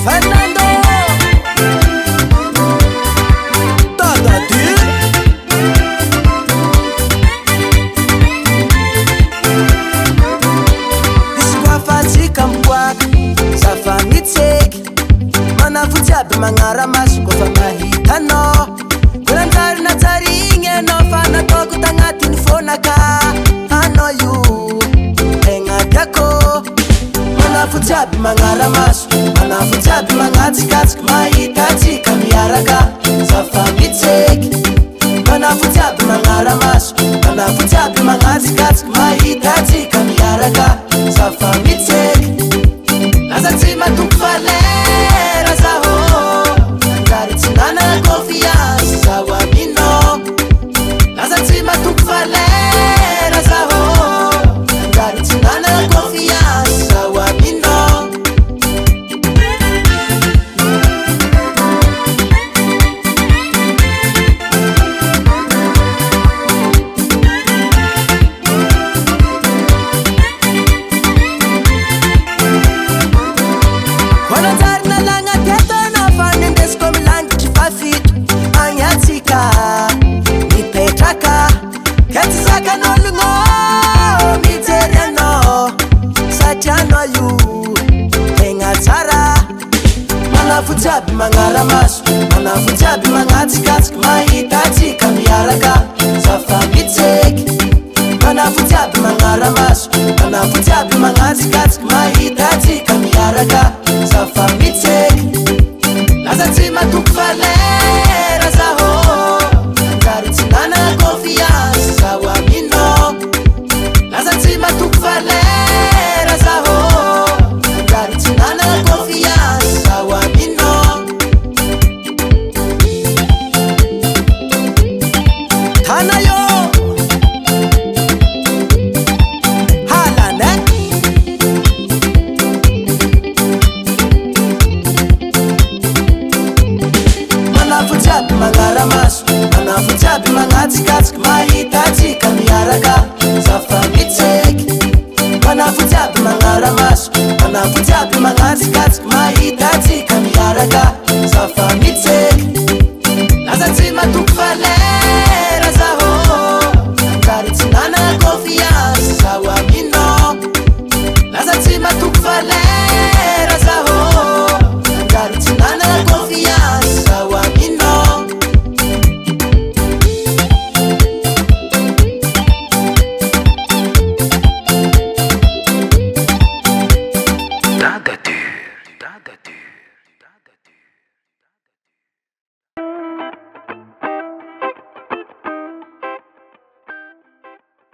Fernando Tadady Izy koa fa tsika miboaka zafa mitseky manavotsy aby magnaramaso koa fa mahitanao koranjary najary igny anao fa nataoko tagnatiny fonaka anao io tegna tiako manavotsy aby magnaramaso manavotsy aby magnatsikatsiky mahitatsika miaraka zafa mitseky manavotsy aby magnaramaso manavotsy aby magnatsikatsiky mahitatsika miaraka zafa mitseky laza tsy matompo valera zaho anjary tsy nanana confiance zaho aminao laza tsy matompo valera zaho anjary tsy nanana confiance zaho aminao manavotsy aby magnaramaso manavotsy aby magnatsikatsiky mahitatsika miaraka zafa mitseky manavotsy aby magnaramaso manavotsy aby magnatsikatsiky mahitatsika miaraka zafa mitseky laza tsy matompo valera zaho anjary tsy nanana confiance zaho aminao laza tsy matompo valera zaho anjary tsy nanana confiance zaho aminao tana yo halane manavotsy aby magnaramaso manavotsy aby magnatsikatsiky mahitatsika miaraka zafa mitseky manavotsy aby magnaramaso manavotsy aby magnatsikatsiky mahita